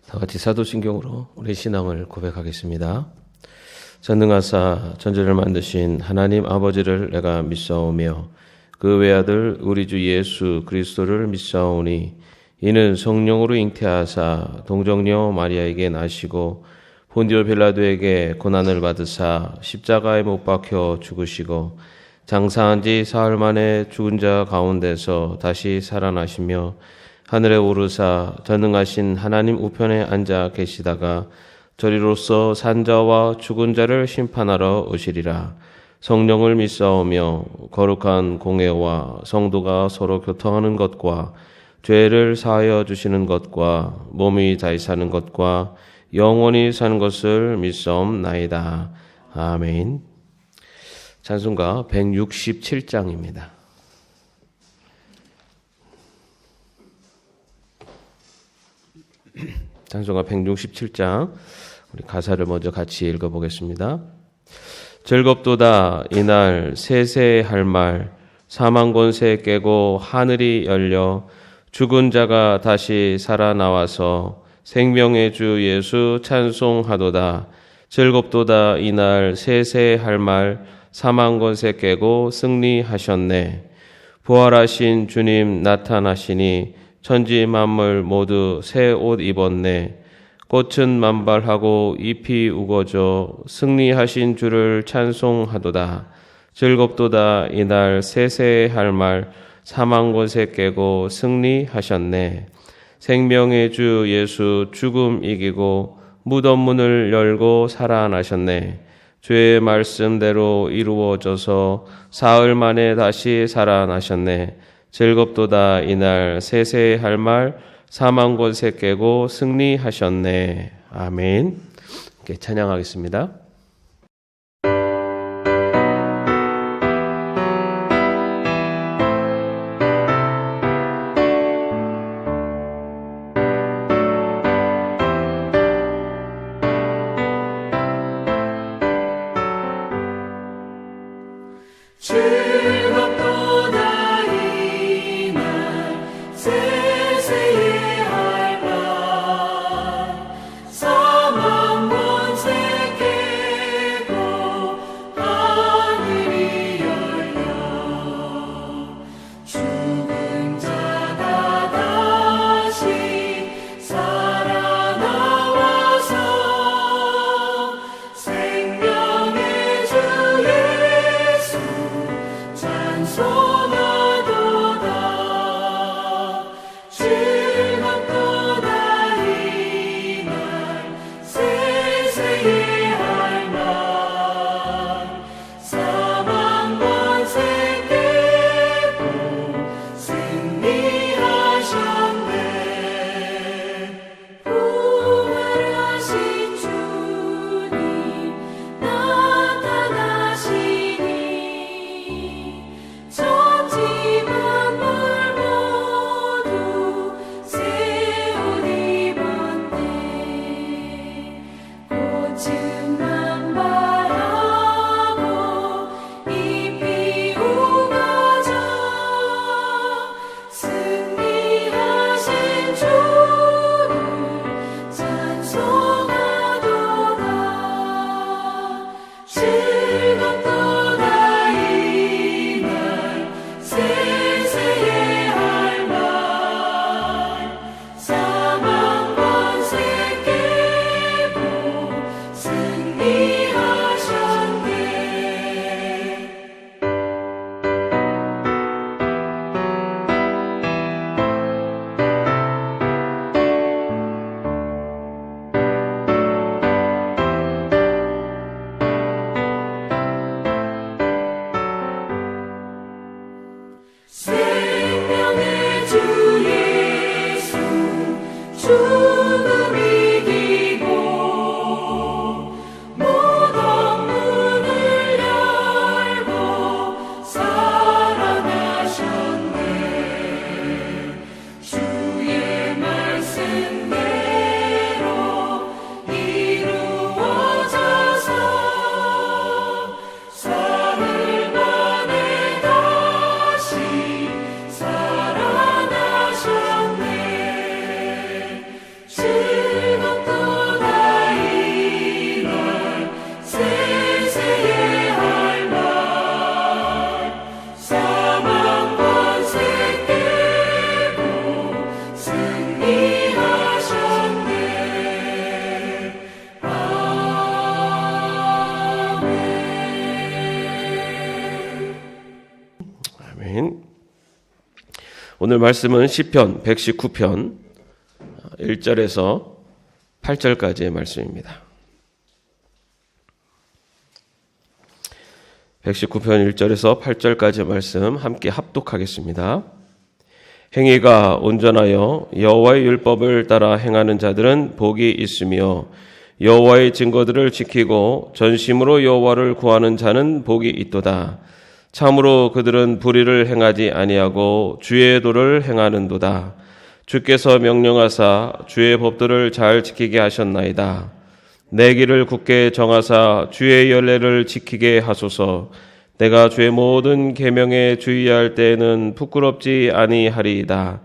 다 같이 사도신경으로 우리 신앙을 고백하겠습니다. 전능하사 천지를 만드신 하나님 아버지를 내가 믿사오며 그 외아들 우리 주 예수 그리스도를 믿사오니 이는 성령으로 잉태하사 동정녀 마리아에게 나시고 본디오 빌라도에게 고난을 받으사 십자가에 못 박혀 죽으시고 장사한 지 사흘 만에 죽은 자 가운데서 다시 살아나시며 하늘에 오르사 전능하신 하나님 우편에 앉아 계시다가 저리로서 산자와 죽은 자를 심판하러 오시리라. 성령을 믿사오며 거룩한 공회와 성도가 서로 교통하는 것과 죄를 사하여 주시는 것과 몸이 다시 사는 것과 영원히 사는 것을 믿사옵나이다. 아멘. 찬송가 167장입니다. 찬송가 167장 우리 가사를 먼저 같이 읽어보겠습니다. 즐겁도다 이날 세세할 말 사망 권세 깨고 하늘이 열려 죽은 자가 다시 살아나와서 생명의 주 예수 찬송하도다. 즐겁도다 이날 세세할 말 사망 권세 깨고 승리하셨네. 부활하신 주님 나타나시니 천지 만물 모두 새 옷 입었네. 꽃은 만발하고 잎이 우거져 승리하신 주를 찬송하도다. 즐겁도다 이날 세세할 말 사망 권세 깨고 승리하셨네. 생명의 주 예수 죽음 이기고 무덤 문을 열고 살아나셨네. 주의 말씀대로 이루어져서 사흘 만에 다시 살아나셨네. 즐겁도다 이날 세세할 말 사망 권세 깨고 승리하셨네. 아멘. 이렇게 찬양하겠습니다. 오늘 말씀은 시편 119편 1절에서 8절까지의 말씀입니다. 119편 1절에서 8절까지의 말씀 함께 합독하겠습니다. 행위가 온전하여 여호와의 율법을 따라 행하는 자들은 복이 있으며 여호와의 증거들을 지키고 전심으로 여호와를 구하는 자는 복이 있도다. 참으로 그들은 불의를 행하지 아니하고 주의 도를 행하는도다. 주께서 명령하사 주의 법도를 잘 지키게 하셨나이다. 내 길을 굳게 정하사 주의 열례를 지키게 하소서. 내가 주의 모든 계명에 주의할 때에는 부끄럽지 아니하리이다.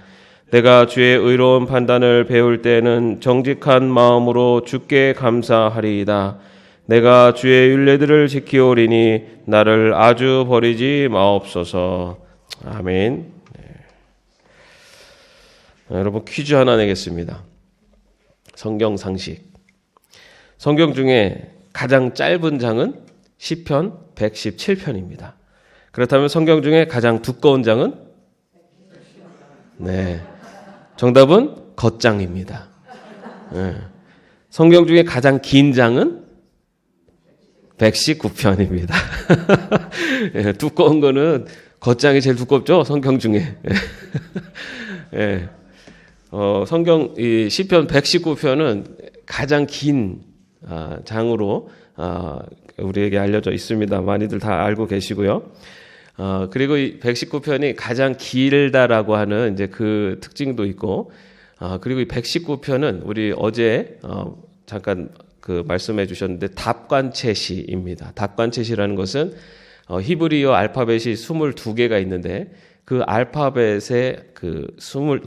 내가 주의 의로운 판단을 배울 때에는 정직한 마음으로 주께 감사하리이다. 내가 주의 율례들을 지키오리니 나를 아주 버리지 마옵소서. 아멘. 여러분, 퀴즈 하나 내겠습니다. 성경 상식. 성경 중에 가장 짧은 장은 시편 117편입니다. 그렇다면 성경 중에 가장 두꺼운 장은? 네, 정답은 겉장입니다. 네. 성경 중에 가장 긴 장은 119편입니다. 네, 두꺼운 거는 겉장이 제일 두껍죠, 성경 중에. 네. 성경 이 시편 119편은 가장 긴 장으로 우리에게 알려져 있습니다. 많이들 다 알고 계시고요. 그리고 이 119편이 가장 길다라고 하는 이제 그 특징도 있고, 그리고 이 119편은 우리 어제 잠깐 그 말씀해 주셨는데 답관체시입니다. 답관체시라는 것은 히브리어 알파벳이 22개가 있는데 그 알파벳의 그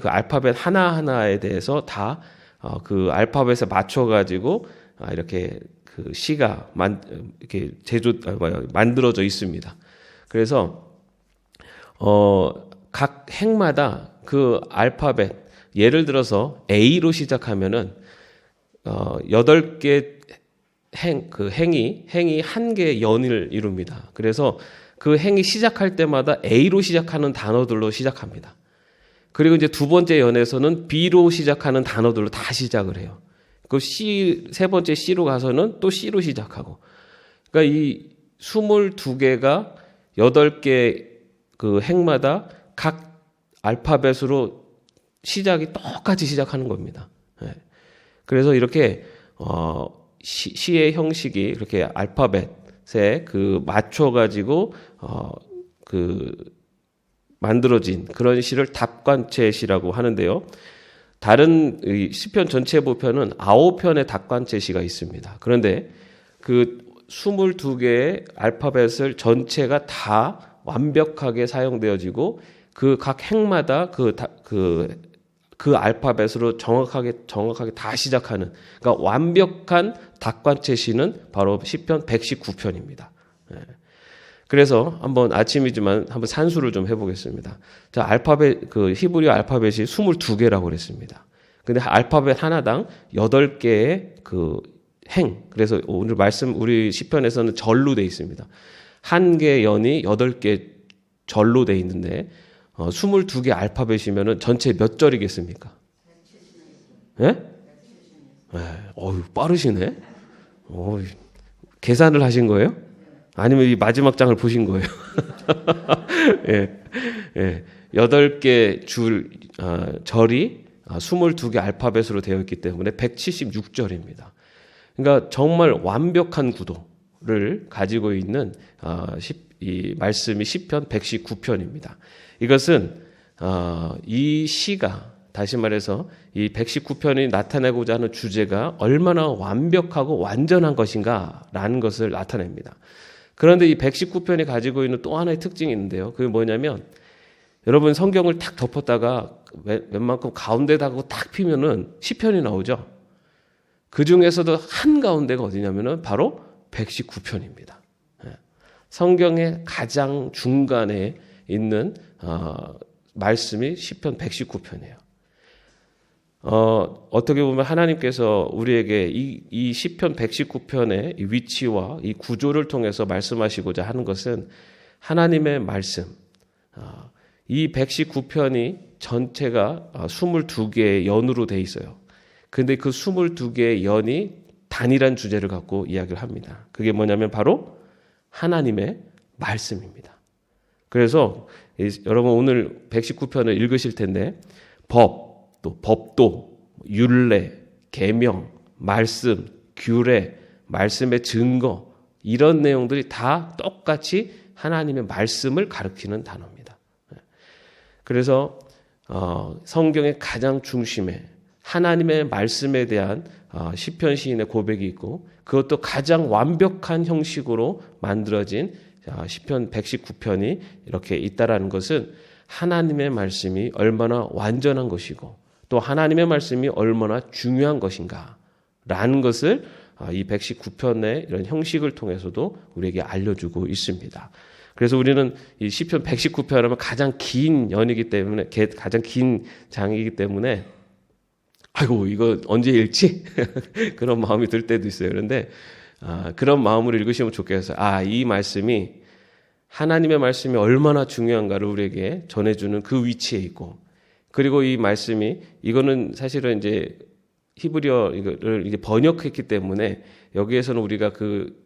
알파벳 하나하나에 대해서 다 그 알파벳에 맞춰 가지고 이렇게 그 시가 이렇게 만들어져 있습니다. 그래서 각 행마다 그 알파벳, 예를 들어서 A로 시작하면은 8개 행이 한 개의 연을 이룹니다. 그래서 그 행이 시작할 때마다 A로 시작하는 단어들로 시작합니다. 그리고 이제 두 번째 연에서는 B로 시작하는 단어들로 다 시작을 해요. 그 세 번째 C로 가서는 또 C로 시작하고. 그러니까 이 22개가 8개 그 행마다 각 알파벳으로 시작이 똑같이 시작하는 겁니다. 네. 그래서 이렇게 시의 형식이 이렇게 알파벳에 그 맞춰 가지고 만들어진 그런 시를 답관체시라고 하는데요. 다른 시편 전체 보편은 9편의 답관체시가 있습니다. 그런데 그 22개의 알파벳을 전체가 다 완벽하게 사용되어지고 그 각 행마다 그 알파벳으로 정확하게 다 시작하는, 그러니까 완벽한 답관체시는 바로 시편 119편입니다. 그래서 한번 아침이지만 한번 산수를 좀 해보겠습니다. 자, 알파벳, 그 히브리어 알파벳이 22개라고 그랬습니다. 근데 알파벳 하나당 8개의 그 그래서 오늘 말씀, 우리 시편에서는 절로 돼 있습니다. 한 개 연이 8개 절로 돼 있는데, 22개 알파벳이면은 전체 몇 절이겠습니까? 예? 어휴, 빠르시네? 계산을 하신 거예요? 아니면 이 마지막 장을 보신 거예요? 예. 8개 절이 22개 알파벳으로 되어 있기 때문에 176절입니다. 그러니까 정말 완벽한 구도를 가지고 있는 이 말씀이 시편 119편입니다. 이것은 이 시가, 다시 말해서 이 119편이 나타내고자 하는 주제가 얼마나 완벽하고 완전한 것인가라는 것을 나타냅니다. 그런데 이 119편이 가지고 있는 또 하나의 특징이 있는데요. 그게 뭐냐면, 여러분 성경을 탁 덮었다가 웬만큼 가운데다가 딱 피면은 시편이 나오죠. 그 중에서도 한가운데가 어디냐면은 바로 119편입니다. 성경의 가장 중간에 있는 말씀이 시편 119편이에요. 어떻게 보면 하나님께서 우리에게 이 시편 119편의 이 위치와 이 구조를 통해서 말씀하시고자 하는 것은 하나님의 말씀, 이 119편이 전체가 22개의 연으로 돼 있어요. 근데 그 22개의 연이 단일한 주제를 갖고 이야기를 합니다. 그게 뭐냐면 바로 하나님의 말씀입니다. 그래서 여러분 오늘 119편을 읽으실 텐데 법, 또 법도, 율례, 계명, 말씀, 규례, 말씀의 증거 이런 내용들이 다 똑같이 하나님의 말씀을 가리키는 단어입니다. 그래서 성경의 가장 중심에 하나님의 말씀에 대한 시편 시인의 고백이 있고 그것도 가장 완벽한 형식으로 만들어진 시편 119편이 이렇게 있다라는 것은 하나님의 말씀이 얼마나 완전한 것이고 또 하나님의 말씀이 얼마나 중요한 것인가라는 것을 이 119편의 이런 형식을 통해서도 우리에게 알려주고 있습니다. 그래서 우리는 이 시편 119편 하면 가장 긴 연이기 때문에 가장 긴 장이기 때문에 아이고 이거 언제 읽지? 그런 마음이 들 때도 있어요. 그런데 그런 마음으로 읽으시면 좋겠어요. 이 말씀이 하나님의 말씀이 얼마나 중요한가를 우리에게 전해주는 그 위치에 있고 그리고 이 말씀이 이거는 사실은 이제 히브리어를 이제 번역했기 때문에 여기에서는 우리가 그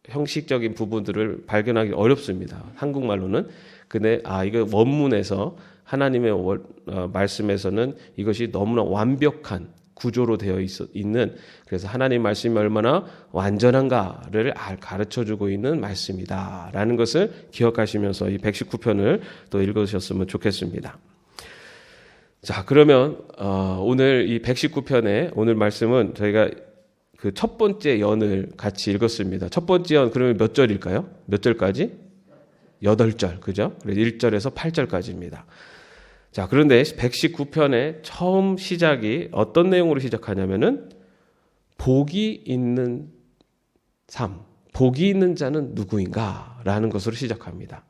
형식적인 부분들을 발견하기 어렵습니다. 한국말로는. 근데 이거 원문에서 하나님의 말씀에서는 이것이 너무나 완벽한 구조로 되어 있는 그래서 하나님 말씀이 얼마나 완전한가를 가르쳐주고 있는 말씀이다라는 것을 기억하시면서 이 119편을 또 읽으셨으면 좋겠습니다. 자, 그러면 오늘 이 119편의 오늘 말씀은 저희가 그 첫 번째 연을 같이 읽었습니다. 첫 번째 연 그러면 몇 절일까요? 몇 절까지? 8절, 그죠? 그래서 1절에서 8절까지입니다. 자, 그런데 119편의 처음 시작이 어떤 내용으로 시작하냐면은 복이 있는 삶, 복이 있는 자는 누구인가? 라는 것으로 시작합니다.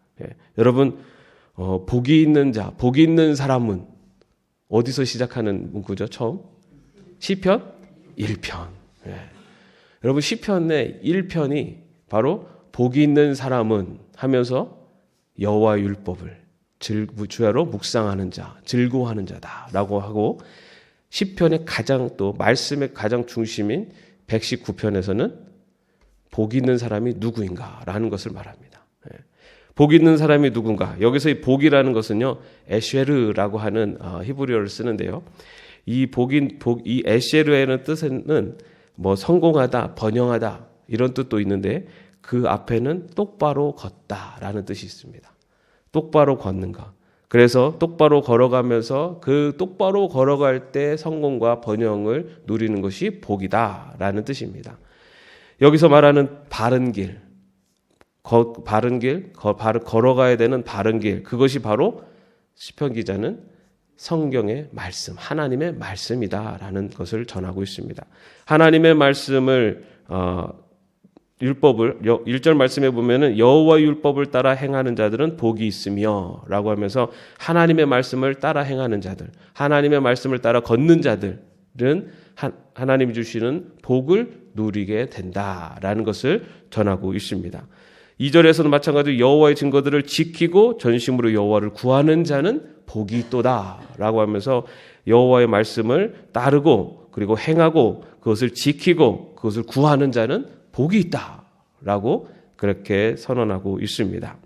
여러분, 복이 있는 자, 복이 있는 사람은 어디서 시작하는 문구죠? 처음? 시편 1편. 여러분 시편의 1편이 바로 복이 있는 사람은 하면서 여호와의 율법을 주야로 묵상하는 자, 즐거워하는 자다라고 하고 시편의 가장 또 말씀의 가장 중심인 119편에서는 복이 있는 사람이 누구인가라는 것을 말합니다. 복이 있는 사람이 누군가? 여기서 이 복이라는 것은요 에쉐르라고 하는 히브리어를 쓰는데요. 이 에쉐르에는 뜻은 뭐 성공하다, 번영하다 이런 뜻도 있는데 그 앞에는 똑바로 걷다라는 뜻이 있습니다. 똑바로 걷는가. 그래서 똑바로 걸어가면서 그 똑바로 걸어갈 때 성공과 번영을 누리는 것이 복이다라는 뜻입니다. 여기서 말하는 바른 길, 걸어가야 되는 바른 길, 그것이 바로 시편 기자는 성경의 말씀, 하나님의 말씀이다라는 것을 전하고 있습니다. 하나님의 말씀을 율법을 1절 말씀에 보면은 여호와의 율법을 따라 행하는 자들은 복이 있으며라고 하면서 하나님의 말씀을 따라 행하는 자들, 하나님의 말씀을 따라 걷는 자들은 하나님이 주시는 복을 누리게 된다라는 것을 전하고 있습니다. 2절에서는 마찬가지로 여호와의 증거들을 지키고 전심으로 여호와를 구하는 자는 복이 있도다라고 하면서 여호와의 말씀을 따르고 그리고 행하고 그것을 지키고 그것을 구하는 자는 복이 있다라고 그렇게 선언하고 있습니다.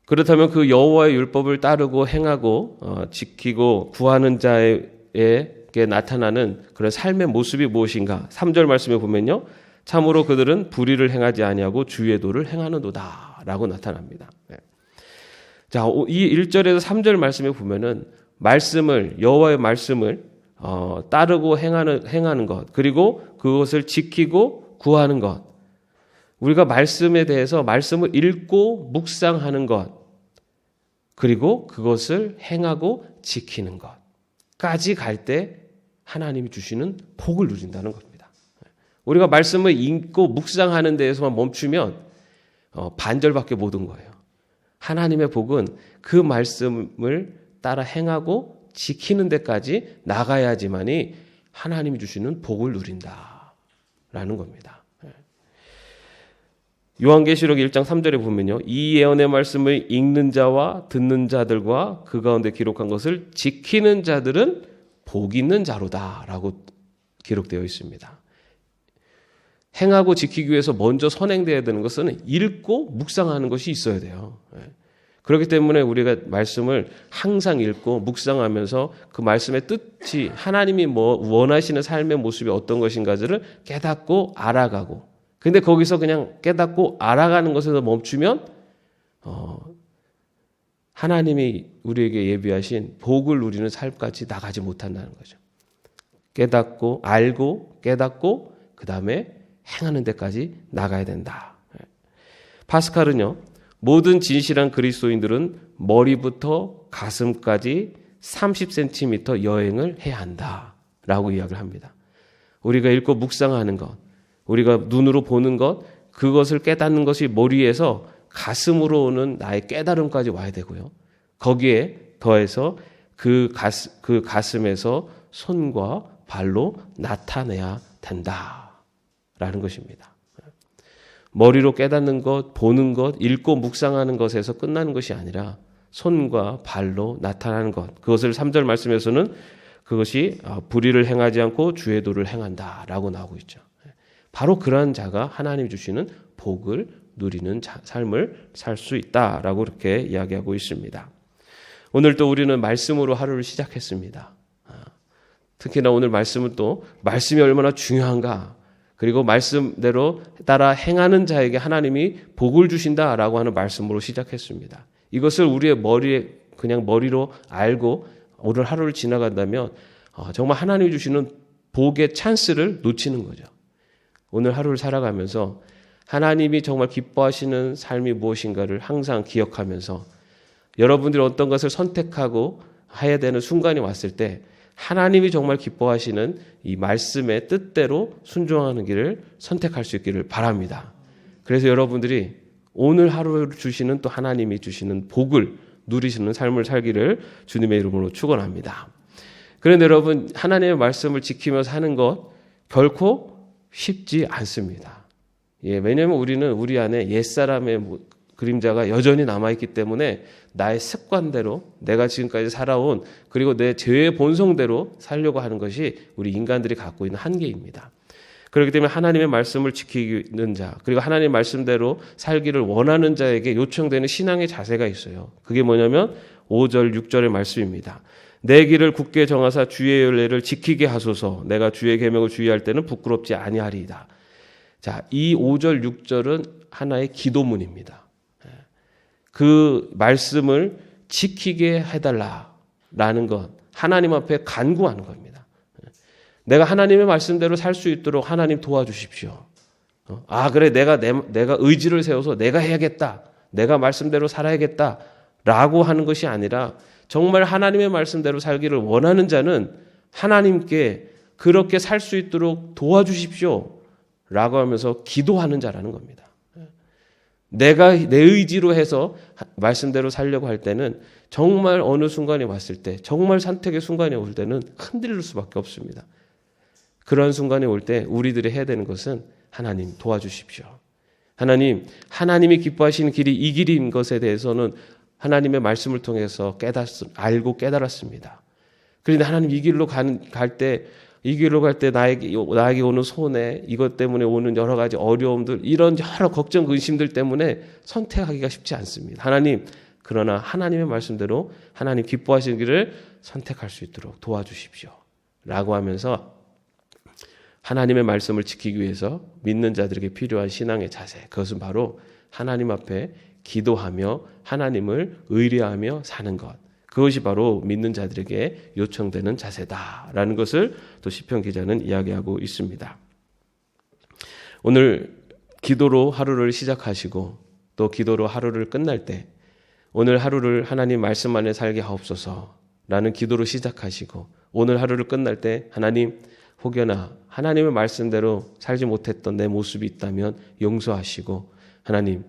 그렇다면 그 여호와의 율법을 따르고 행하고 지키고 구하는 자에게 나타나는 그런 삶의 모습이 무엇인가? 3절 말씀에 보면요. 참으로 그들은 불의를 행하지 아니하고 주의 도를 행하는도다라고 나타납니다. 자, 이 1절에서 3절 말씀에 보면은 여호와의 말씀을 따르고 행하는 것, 그리고 그것을 지키고 구하는 것. 우리가 말씀에 대해서 말씀을 읽고 묵상하는 것, 그리고 그것을 행하고 지키는 것까지 갈 때 하나님이 주시는 복을 누린다는 겁니다. 우리가 말씀을 읽고 묵상하는 데에서만 멈추면 반절밖에 못 온 거예요. 하나님의 복은 그 말씀을 따라 행하고 지키는 데까지 나가야지만이 하나님이 주시는 복을 누린다라는 겁니다. 요한계시록 1장 3절에 보면요. 이 예언의 말씀을 읽는 자와 듣는 자들과 그 가운데 기록한 것을 지키는 자들은 복 있는 자로다라고 기록되어 있습니다. 행하고 지키기 위해서 먼저 선행되어야 되는 것은 읽고 묵상하는 것이 있어야 돼요. 그렇기 때문에 우리가 말씀을 항상 읽고 묵상하면서 그 말씀의 뜻이 하나님이 원하시는 삶의 모습이 어떤 것인가를 깨닫고 알아가고, 근데 거기서 그냥 깨닫고 알아가는 것에서 멈추면 하나님이 우리에게 예비하신 복을 누리는 삶까지 나가지 못한다는 거죠. 깨닫고 알고 깨닫고 그 다음에 행하는 데까지 나가야 된다. 파스칼은요, 모든 진실한 그리스도인들은 머리부터 가슴까지 30cm 여행을 해야 한다라고 이야기를 합니다. 우리가 읽고 묵상하는 것, 우리가 눈으로 보는 것, 그것을 깨닫는 것이 머리에서 가슴으로 오는 나의 깨달음까지 와야 되고요. 거기에 더해서 그 가슴에서 손과 발로 나타내야 된다라는 것입니다. 머리로 깨닫는 것, 보는 것, 읽고 묵상하는 것에서 끝나는 것이 아니라 손과 발로 나타나는 것. 그것을 3절 말씀에서는 그것이 불의를 행하지 않고 주의 도를 행한다라고 나오고 있죠. 바로 그러한 자가 하나님이 주시는 복을 누리는 삶을 살 수 있다라고 이렇게 이야기하고 있습니다. 오늘 또 우리는 말씀으로 하루를 시작했습니다. 특히나 오늘 말씀은 또 말씀이 얼마나 중요한가, 그리고 말씀대로 따라 행하는 자에게 하나님이 복을 주신다라고 하는 말씀으로 시작했습니다. 이것을 우리의 머리에 그냥 머리로 알고 오늘 하루를 지나간다면 정말 하나님이 주시는 복의 찬스를 놓치는 거죠. 오늘 하루를 살아가면서 하나님이 정말 기뻐하시는 삶이 무엇인가를 항상 기억하면서 여러분들이 어떤 것을 선택하고 해야 되는 순간이 왔을 때 하나님이 정말 기뻐하시는 이 말씀의 뜻대로 순종하는 길을 선택할 수 있기를 바랍니다. 그래서 여러분들이 오늘 하루를 주시는 또 하나님이 주시는 복을 누리시는 삶을 살기를 주님의 이름으로 축원합니다. 그런데 여러분, 하나님의 말씀을 지키면서 하는 것 결코 쉽지 않습니다. 왜냐하면 우리는 우리 안에 옛사람의 그림자가 여전히 남아있기 때문에 나의 습관대로 내가 지금까지 살아온, 그리고 내 죄의 본성대로 살려고 하는 것이 우리 인간들이 갖고 있는 한계입니다. 그렇기 때문에 하나님의 말씀을 지키는 자, 그리고 하나님의 말씀대로 살기를 원하는 자에게 요청되는 신앙의 자세가 있어요. 그게 뭐냐면 5절 6절의 말씀입니다. 내 길을 굳게 정하사 주의 윤례를 지키게 하소서. 내가 주의 계명을 주의할 때는 부끄럽지 아니하리이다. 자, 이 5절 6절은 하나의 기도문입니다. 그 말씀을 지키게 해달라라는 것, 하나님 앞에 간구하는 겁니다. 내가 하나님의 말씀대로 살 수 있도록 하나님 도와주십시오. 그래, 내가 의지를 세워서 내가 해야겠다, 내가 말씀대로 살아야겠다라고 하는 것이 아니라 정말 하나님의 말씀대로 살기를 원하는 자는 하나님께 그렇게 살 수 있도록 도와주십시오 라고 하면서 기도하는 자라는 겁니다. 내가 내 의지로 해서 말씀대로 살려고 할 때는 정말 어느 순간이 왔을 때, 정말 선택의 순간이 올 때는 흔들릴 수밖에 없습니다. 그런 순간이 올 때 우리들이 해야 되는 것은 하나님 도와주십시오. 하나님이 기뻐하시는 길이 이 길인 것에 대해서는 하나님의 말씀을 통해서 알고 깨달았습니다. 그런데 하나님 이 길로 갈 때 나에게 오는 손해, 이것 때문에 오는 여러 가지 어려움들, 이런 여러 걱정, 근심들 때문에 선택하기가 쉽지 않습니다. 그러나 하나님의 말씀대로 하나님 기뻐하시는 길을 선택할 수 있도록 도와주십시오 라고 하면서 하나님의 말씀을 지키기 위해서 믿는 자들에게 필요한 신앙의 자세, 그것은 바로 하나님 앞에 기도하며 하나님을 의뢰하며 사는 것, 그것이 바로 믿는 자들에게 요청되는 자세다라는 것을 또 시편 기자는 이야기하고 있습니다. 오늘 기도로 하루를 시작하시고 또 기도로 하루를 끝날 때 오늘 하루를 하나님 말씀 안에 살게 하옵소서라는 기도로 시작하시고 오늘 하루를 끝날 때 하나님, 혹여나 하나님의 말씀대로 살지 못했던 내 모습이 있다면 용서하시고 하나님,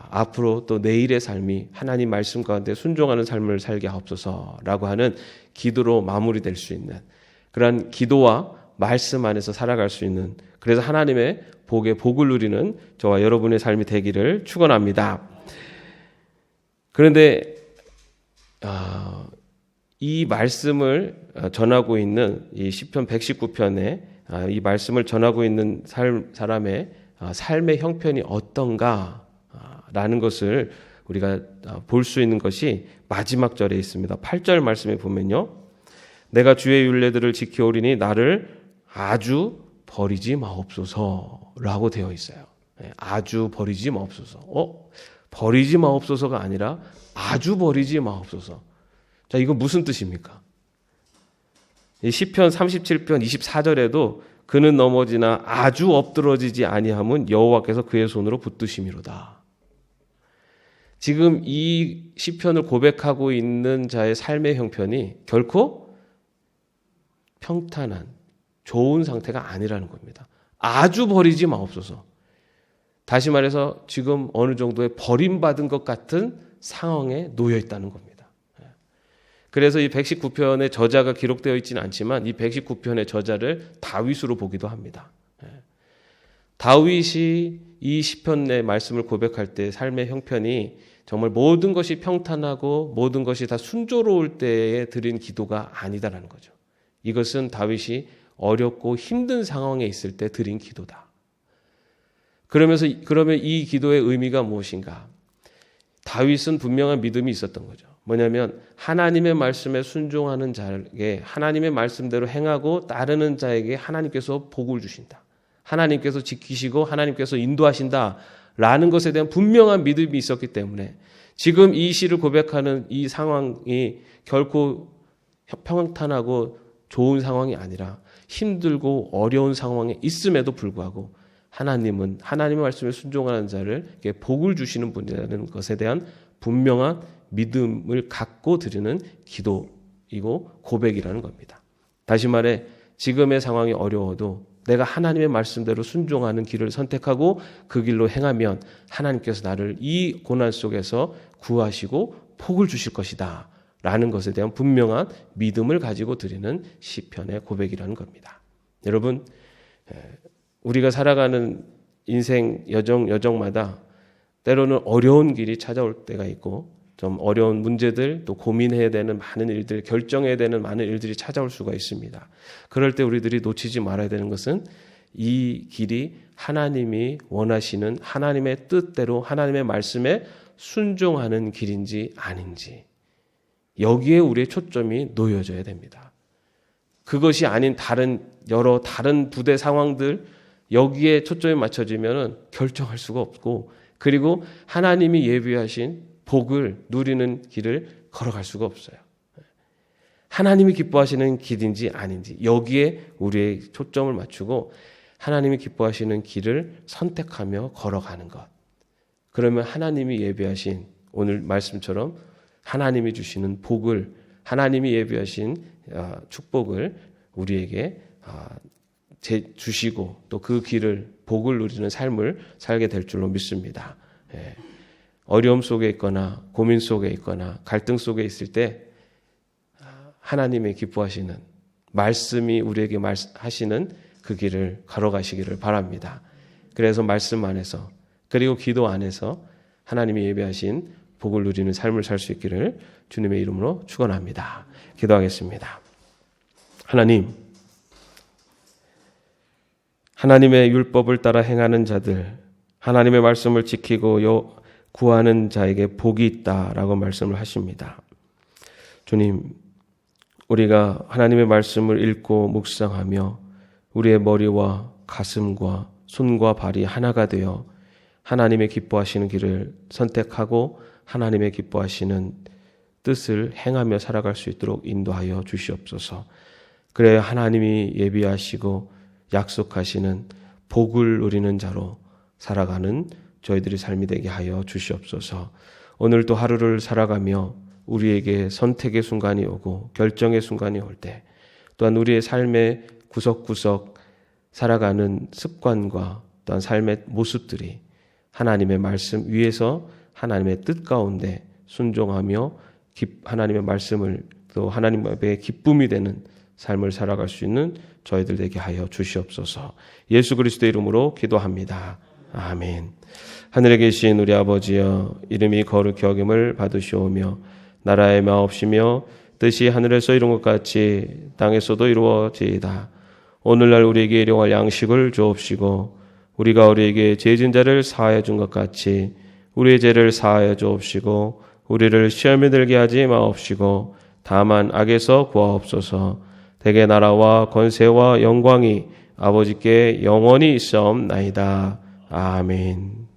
앞으로 또 내일의 삶이 하나님 말씀 가운데 순종하는 삶을 살게 하옵소서라고 하는 기도로 마무리될 수 있는 그러한 기도와 말씀 안에서 살아갈 수 있는, 그래서 하나님의 복을 누리는 저와 여러분의 삶이 되기를 축원합니다. 그런데 이 말씀을 전하고 있는 이 시편 119편에 이 말씀을 전하고 있는 사람의 삶의 형편이 어떤가라는 것을 우리가 볼 수 있는 것이 마지막 절에 있습니다. 8절 말씀에 보면요, 내가 주의 율례들을 지켜오리니 나를 아주 버리지 마옵소서라고 되어 있어요. 아주 버리지 마옵소서. 버리지 마옵소서가 아니라 아주 버리지 마옵소서. 자, 이거 무슨 뜻입니까? 이 시편 37편 24절에도 그는 넘어지나 아주 엎드러지지 아니함은 여호와께서 그의 손으로 붙드심이로다. 지금 이 시편을 고백하고 있는 자의 삶의 형편이 결코 평탄한 좋은 상태가 아니라는 겁니다. 아주 버리지 마옵소서. 다시 말해서 지금 어느 정도의 버림받은 것 같은 상황에 놓여 있다는 겁니다. 그래서 이 119편의 저자가 기록되어 있지는 않지만 이 119편의 저자를 다윗으로 보기도 합니다. 다윗이 이 시편의 말씀을 고백할 때 삶의 형편이 정말 모든 것이 평탄하고 모든 것이 다 순조로울 때에 드린 기도가 아니다라는 거죠. 이것은 다윗이 어렵고 힘든 상황에 있을 때 드린 기도다. 그러면 이 기도의 의미가 무엇인가? 다윗은 분명한 믿음이 있었던 거죠. 뭐냐면 하나님의 말씀에 순종하는 자에게, 하나님의 말씀대로 행하고 따르는 자에게 하나님께서 복을 주신다. 하나님께서 지키시고 하나님께서 인도하신다라는 것에 대한 분명한 믿음이 있었기 때문에 지금 이 시를 고백하는 이 상황이 결코 평탄하고 좋은 상황이 아니라 힘들고 어려운 상황에 있음에도 불구하고 하나님은 하나님의 말씀에 순종하는 자를 복을 주시는 분이라는 것에 대한 분명한 믿음을 갖고 드리는 기도이고 고백이라는 겁니다. 다시 말해 지금의 상황이 어려워도 내가 하나님의 말씀대로 순종하는 길을 선택하고 그 길로 행하면 하나님께서 나를 이 고난 속에서 구하시고 복을 주실 것이다 라는 것에 대한 분명한 믿음을 가지고 드리는 시편의 고백이라는 겁니다. 여러분, 우리가 살아가는 인생 여정마다 때로는 어려운 길이 찾아올 때가 있고 좀 어려운 문제들, 또 고민해야 되는 많은 일들, 결정해야 되는 많은 일들이 찾아올 수가 있습니다. 그럴 때 우리들이 놓치지 말아야 되는 것은 이 길이 하나님이 원하시는 하나님의 뜻대로 하나님의 말씀에 순종하는 길인지 아닌지, 여기에 우리의 초점이 놓여져야 됩니다. 그것이 아닌 여러 다른 부대 상황들, 여기에 초점이 맞춰지면 결정할 수가 없고, 그리고 하나님이 예비하신 복을 누리는 길을 걸어갈 수가 없어요. 하나님이 기뻐하시는 길인지 아닌지, 여기에 우리의 초점을 맞추고 하나님이 기뻐하시는 길을 선택하며 걸어가는 것. 그러면 하나님이 예비하신 오늘 말씀처럼 하나님이 주시는 복을, 하나님이 예비하신 축복을 우리에게 주시고 또 그 길을, 복을 누리는 삶을 살게 될 줄로 믿습니다. 어려움 속에 있거나 고민 속에 있거나 갈등 속에 있을 때 하나님의 기뻐하시는 말씀이 우리에게 하시는 그 길을 걸어가시기를 바랍니다. 그래서 말씀 안에서 그리고 기도 안에서 하나님이 예비하신 복을 누리는 삶을 살 수 있기를 주님의 이름으로 축원합니다. 기도하겠습니다. 하나님의 율법을 따라 행하는 자들, 하나님의 말씀을 지키고 구하는 자에게 복이 있다라고 말씀을 하십니다. 주님, 우리가 하나님의 말씀을 읽고 묵상하며 우리의 머리와 가슴과 손과 발이 하나가 되어 하나님의 기뻐하시는 길을 선택하고 하나님의 기뻐하시는 뜻을 행하며 살아갈 수 있도록 인도하여 주시옵소서. 그래야 하나님이 예비하시고 약속하시는 복을 누리는 자로 살아가는 저희들의 삶이 되게 하여 주시옵소서. 오늘도 하루를 살아가며 우리에게 선택의 순간이 오고 결정의 순간이 올 때, 또한 우리의 삶의 구석구석 살아가는 습관과 또한 삶의 모습들이 하나님의 말씀 위에서 하나님의 뜻 가운데 순종하며 하나님의 말씀을 또 하나님 앞에 기쁨이 되는 삶을 살아갈 수 있는 저희들 되게 하여 주시옵소서. 예수 그리스도의 이름으로 기도합니다. 아멘. 하늘에 계신 우리 아버지여, 이름이 거룩히 여김을 받으시오며 나라의 마옵시며 뜻이 하늘에서 이룬 것 같이 땅에서도 이루어지이다. 오늘날 우리에게 일용할 양식을 주옵시고 우리가 우리에게 죄진 자를 사하여 준 것 같이 우리의 죄를 사하여 주옵시고 우리를 시험에 들게 하지 마옵시고 다만 악에서 구하옵소서. 대개 나라와 권세와 영광이 아버지께 영원히 있사옵나이다. 아멘.